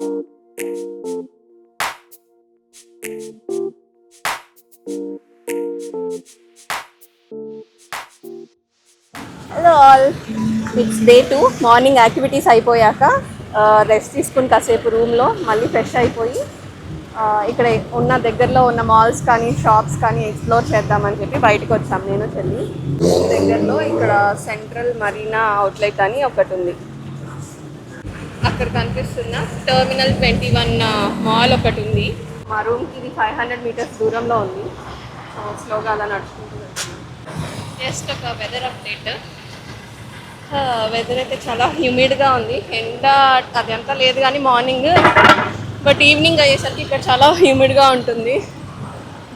Hello all, it's day 2. Morning activities అయిపోయాక rest తీసుకుని కాసేపు రూమ్లో మళ్ళీ ఫ్రెష్ అయిపోయి ఇక్కడ ఉన్న దగ్గరలో ఉన్న మాల్స్ కానీ షాప్స్ కానీ ఎక్స్ప్లోర్ చేద్దామని చెప్పి బయటకు వచ్చాం నేను చెల్లి. దగ్గరలో ఇక్కడ సెంట్రల్ మరీనా అవుట్లెట్ అని ఒకటి ఉంది. అక్కడ కనిపిస్తున్న టర్మినల్ 21 మాల్ ఒకటి ఉంది. మా రూమ్కి ఇది 500 మీటర్స్ దూరంలో ఉంది. స్లోగా అలా నడుచుకుంటూ వెళ్తున్నాం. జస్ట్ ఒక వెదర్ అప్డేట్. వెదర్ అయితే చాలా హ్యూమిడ్గా ఉంది. ఎండ అదంతా లేదు కానీ మార్నింగ్, బట్ ఈవినింగ్ అయ్యేసరికి ఇక్కడ చాలా హ్యూమిడ్గా ఉంటుంది.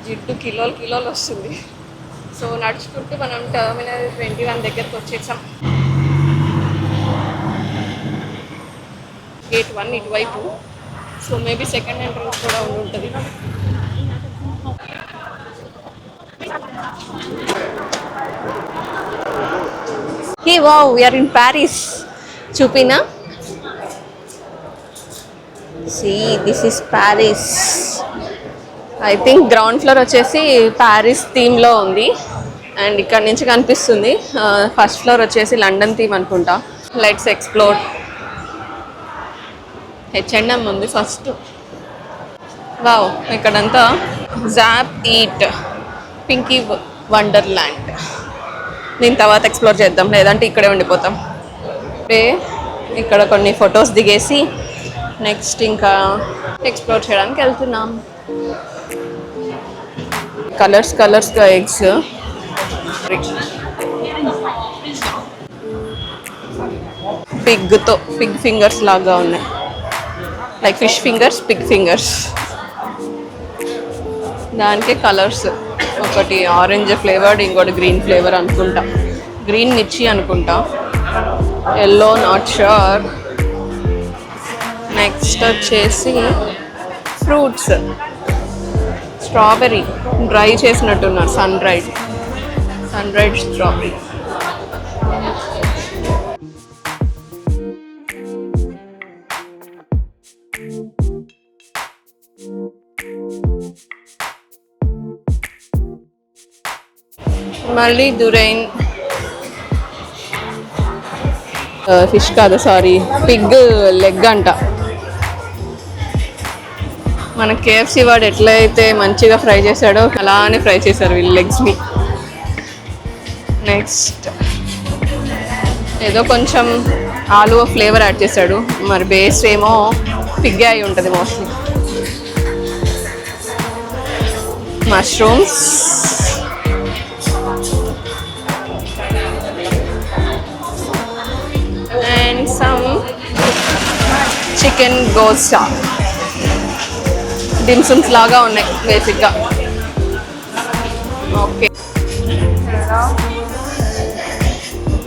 జిడ్డు కిలోలు వస్తుంది. సో నడుచుకుంటూ మనం టర్మినల్ 21 దగ్గరకు వచ్చేసాం. గేట్ 1 ఇటువైపు. సో మేబీ సెకండ్ ఎంట్రన్స్ కూడా ఉంటుంది. Hey, wow, we are in Paris. Chupina. See, this is Paris. I think ground floor వచ్చేసి ప్యారిస్ థీమ్లో ఉంది. అండ్ ఇక్కడ నుంచి కనిపిస్తుంది ఫస్ట్ ఫ్లోర్ వచ్చేసి లండన్ థీమ్ అనుకుంటా. Let's explore. H&M ఉంది ఫస్ట్. వావ్, ఇక్కడంతా జాప్ ఈట్ పింకీ వండర్ల్యాండ్. దీని తర్వాత ఎక్స్ప్లోర్ చేద్దాం, లేదంటే ఇక్కడే ఉండిపోతాం. ఇక్కడ కొన్ని ఫొటోస్ దిగేసి నెక్స్ట్ ఇంకా ఎక్స్ప్లోర్ చేయడానికి వెళ్తున్నాం. కలర్స్గా ఎగ్స్, పిగ్ ఫింగర్స్ లాగా ఉన్నాయి. Like fish fingers, Pig fingers. దానికి కలర్స్, ఒకటి ఆరెంజ్ ఫ్లేవర్డ్, ఇంకోటి గ్రీన్ ఫ్లేవర్ అనుకుంటా. గ్రీన్ మిర్చి అనుకుంటా, ఎల్లో నాట్ షూర్. నెక్స్ట్ వచ్చేసి ఫ్రూట్స్. స్ట్రాబెర్రీ డ్రై చేసినట్టున్నారు, సన్ డ్రైడ్ స్ట్రాబెర్రీ. మళ్ళీ దురైన్ ఫిష్ కాదు, సారీ, పిగ్ లెగ్ అంట. మన KFC వాడు ఎట్లయితే మంచిగా ఫ్రై చేశాడో అలానే ఫ్రై చేశారు వీళ్ళు లెగ్స్ని. నెక్స్ట్ ఏదో కొంచెం ఆలు ఫ్లేవర్ యాడ్ చేశాడు, మరి బేస్ ఏమో పిగ్ అయి ఉంటుంది mostly. Mushrooms, and some chicken gosa. Dim sums లాగా ఉన్నాయి బేసిక్గా. Okay,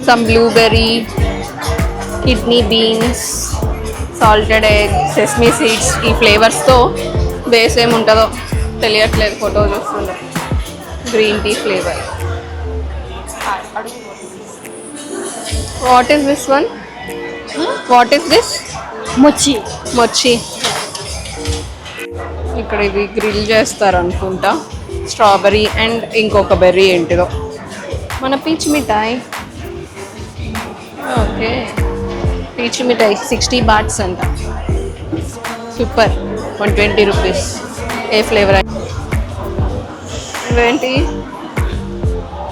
some blueberry, kidney beans, salted egg, sesame seeds. ఈ ఫ్లేవర్స్తో బేస్ ఏముంటుందో తెలియట్లేదు ఫోటో చూస్తుండే. Green tea flavour. What is this one? What is this? Mochi. ఇక్కడ ఇవి గ్రిల్ చేస్తారు అనుకుంటా. స్ట్రాబెర్రీ అండ్ ఇంకొక బెర్రీ ఏంటిదో. మన పీచ్ మిఠాయి. ఓకే, పీచ్ మిఠాయి 60 బాట్స్ అంట. సూపర్. 120 రూపీస్. ఏ ఫ్లేవర్? ఇవేంటి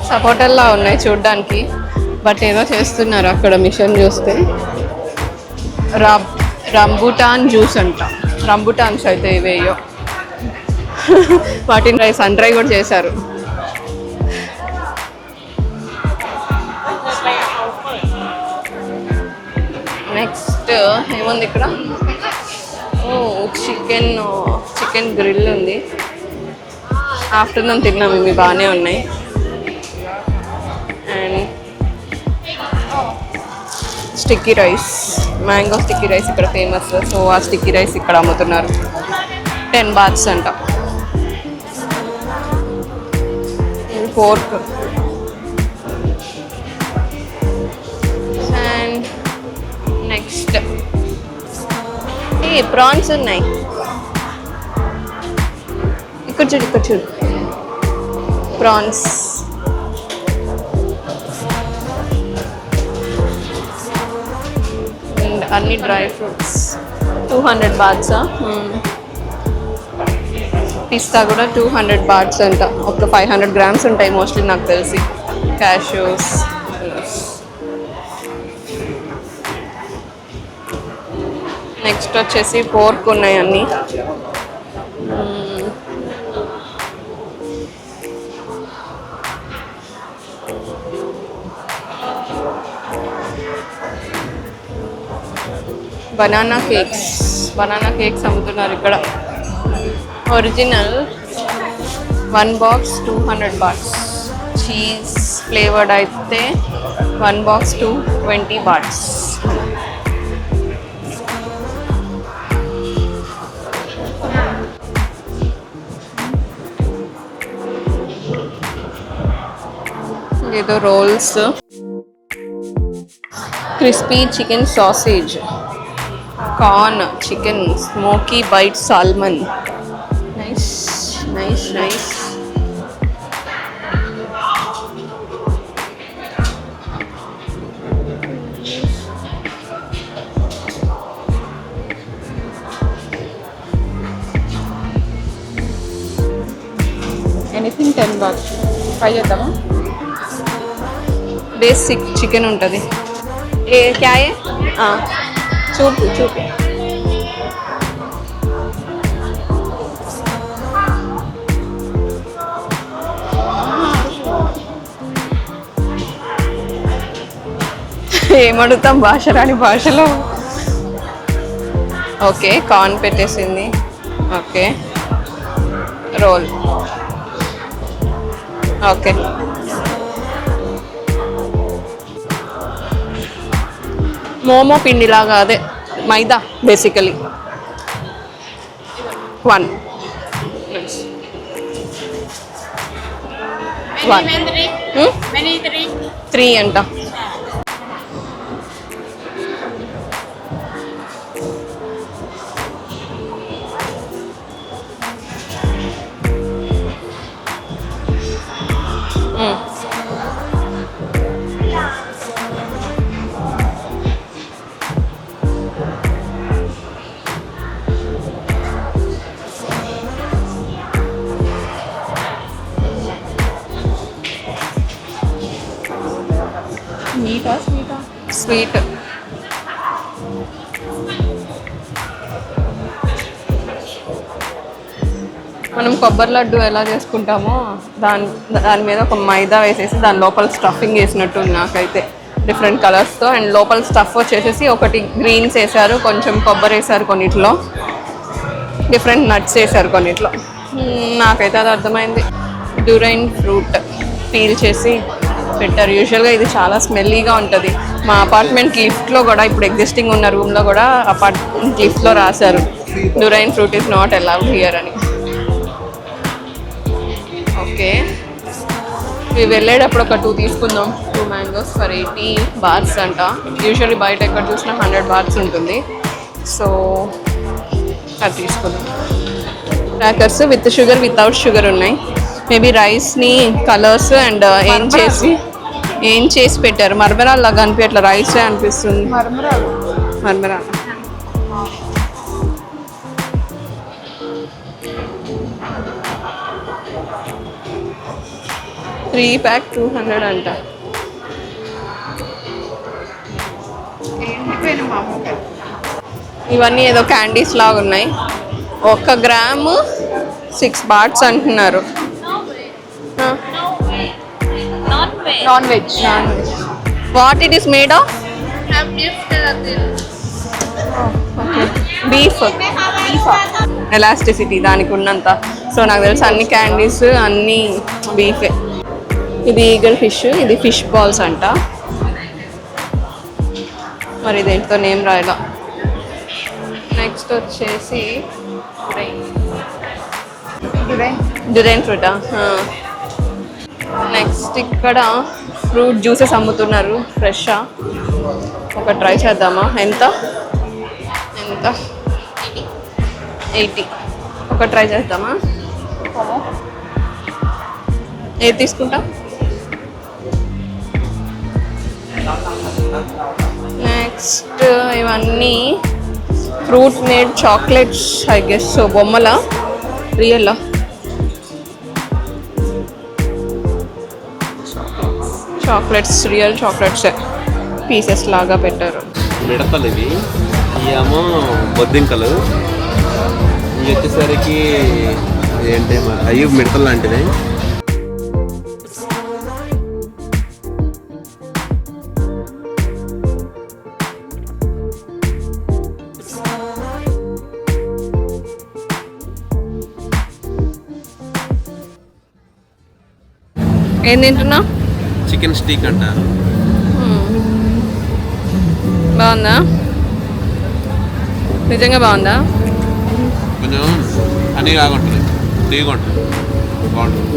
సపోటల్లా ఉన్నాయి చూడ్డానికి, బట్ ఏదో చేస్తున్నారు అక్కడ మిషన్ చూస్తే. రంబుటాన్ జ్యూస్ అంట. రంబుటాన్స్ అయితే ఇవేయో. వాటిని సన్ డ్రై కూడా చేశారు. నెక్స్ట్ ఏముంది ఇక్కడ? చికెన్ గ్రిల్ ఉంది. ఆఫ్టర్నూన్ తిన్నాము, ఇవి బాగానే ఉన్నాయి. And sticky rice, mango sticky rice ఇక్కడ ఫేమస్. సో ఆ స్టిక్కీ రైస్ ఇక్కడ అమ్ముతున్నారు. 10 బాత్స్ అంట. పోర్క్ అండ్ నెక్స్ట్ ప్రాన్స్ ఉన్నాయి. ఇక్కడ చూడు ప్రాన్స్. అండ్ అన్ని డ్రై ఫ్రూట్స్ 200 బాట్స్. పిస్తా కూడా 200 బాట్స్ అంట. ఒక 500 గ్రామ్స్ ఉంటాయి మోస్ట్లీ నాకు తెలిసి. క్యాష్యూస్. నెక్స్ట్ వచ్చేసి పోర్క్ ఉన్నాయి అన్నీ. బనానా కేక్స్ అమ్ముతున్నారు ఇక్కడ. Original 1 box 200 bahts. Cheese flavoured అయితే 1 బాక్స్ 220 బాట్స్. ఏదో rolls. Crispy chicken sausage, corn chicken, smoky bite salmon. Nice. Anything 10 box. Try చేద్దామా? బేసిక్ చికెన్ ఉంటుంది. క్యాయే చూపి ఏమడుగుతాం భాష రాని భాషలో. ఓకే, కార్న్ పెట్టేసింది. Okay, roll. ఓకే, మోమో పిండిలాగా, అదే మైదా బేసికలీ. 1 3 అంట. స్వీట్. మనం కొబ్బరి లడ్డు ఎలా చేసుకుంటామో దాని మీద ఒక మైదా వేసేసి దాని లోపల స్టఫింగ్ వేసినట్టు నాకైతే. డిఫరెంట్ కలర్స్తో. అండ్ లోపల స్టఫ్ వచ్చేసి ఒకటి గ్రీన్స్ వేసారు, కొంచెం కొబ్బరి వేసారు కొన్నిట్లో, డిఫరెంట్ నట్స్ వేసారు కొన్నిట్లో. నాకైతే అది అర్థమైంది. డ్యూరైన్ ఫ్రూట్ పీల్ చేసి పెట్టారు. యూజువల్గా ఇది చాలా స్మెల్లీగా ఉంటుంది. మా అపార్ట్మెంట్ లిఫ్ట్లో కూడా, ఇప్పుడు ఎగ్జిస్టింగ్ ఉన్న రూమ్లో కూడా అపార్ట్మెంట్ లిఫ్ట్లో రాశారు durian fruit is not allowed here అని. ఓకే, ఇవి వెళ్ళేటప్పుడు ఒక 2 తీసుకుందాం. 2 మ్యాంగోస్ ఫర్ 80 బాట్స్ అంట. యూజువల్లీ బయట ఎక్కడ చూసినా 100 బాట్స్ ఉంటుంది. సో అది తీసుకుందాం. Crackers with sugar, without sugar ఉన్నాయి. మేబీ రైస్ని కలర్స్ అండ్ ఏం చేసి పెట్టారు. మర్మరాలు లాగా అనిపించట్లా, రైసే అనిపిస్తుంది. మర్మరాలు. 3 ప్యాక్ 200 అంట. ఇవన్నీ ఏదో క్యాండీస్ లాగా ఉన్నాయి. 1 గ్రాము 6 బాట్స్ అంటున్నారు. Non veg. What it is made of? Beef. Elasticity దానికి ఉన్నంత. సో నాకు తెలుసు అన్ని క్యాండీస్ అన్నీ బీఫే. ఇది ఈగల్ ఫిష్, ఇది ఫిష్ బాల్స్ అంట. మరి దేంట్లో నేమ్ రాయలా. నెక్స్ట్ వచ్చేసి డ్యూరైన్ ఫ్రూటా. నెక్స్ట్ ఇక్కడ ఫ్రూట్ జ్యూసెస్ అమ్ముతున్నారు ఫ్రెషా. ఒక ట్రై చేద్దామా? ఎంత 80. ఒక ట్రై చేద్దామా? ఏది తీసుకుంటాం? నెక్స్ట్ ఇవన్నీ fruit made chocolates I guess. So బొమ్మల real chocolates, real chocolates pieces లాగా పెట్టారు. మిడతలు ఇవి, ఏమో బొద్దింకలు, ఇవి వచ్చేసరికి ఏంటి అయ్యి మిడతలు లాంటివి. ఏం తింటున్నా? చికెన్ స్టీక్ అంటారు. బాగుందా? నిజంగా బాగుందా? కొంచెం హనీ లాగా ఉంటుంది, తీగా ఉంటుంది, బాగుంటుంది.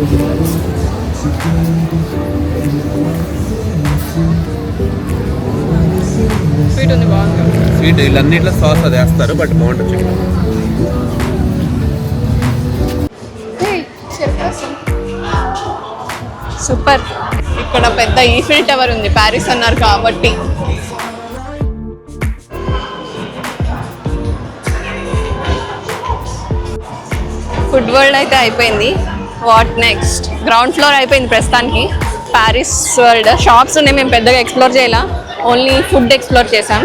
స్వీట్ ఉంది, బాగుంది. స్వీట్ వీళ్ళన్నిట్లో సాస్ అది వేస్తారు, బట్ బాగుంటుంది చికెన్. సూపర్. ఇక్కడ పెద్ద ఈఫిల్ టవర్ ఉంది, ప్యారిస్ అన్నారు కాబట్టి. ఫుడ్ వరల్డ్ అయితే అయిపోయింది. What next? గ్రౌండ్ ఫ్లోర్ అయిపోయింది ప్రస్తుతానికి. ప్యారిస్ వరల్డ్ షాప్స్ ఉన్నాయి, మేము పెద్దగా ఎక్స్ప్లోర్ చేయాల, ఓన్లీ ఫుడ్ ఎక్స్ప్లోర్ చేసాం.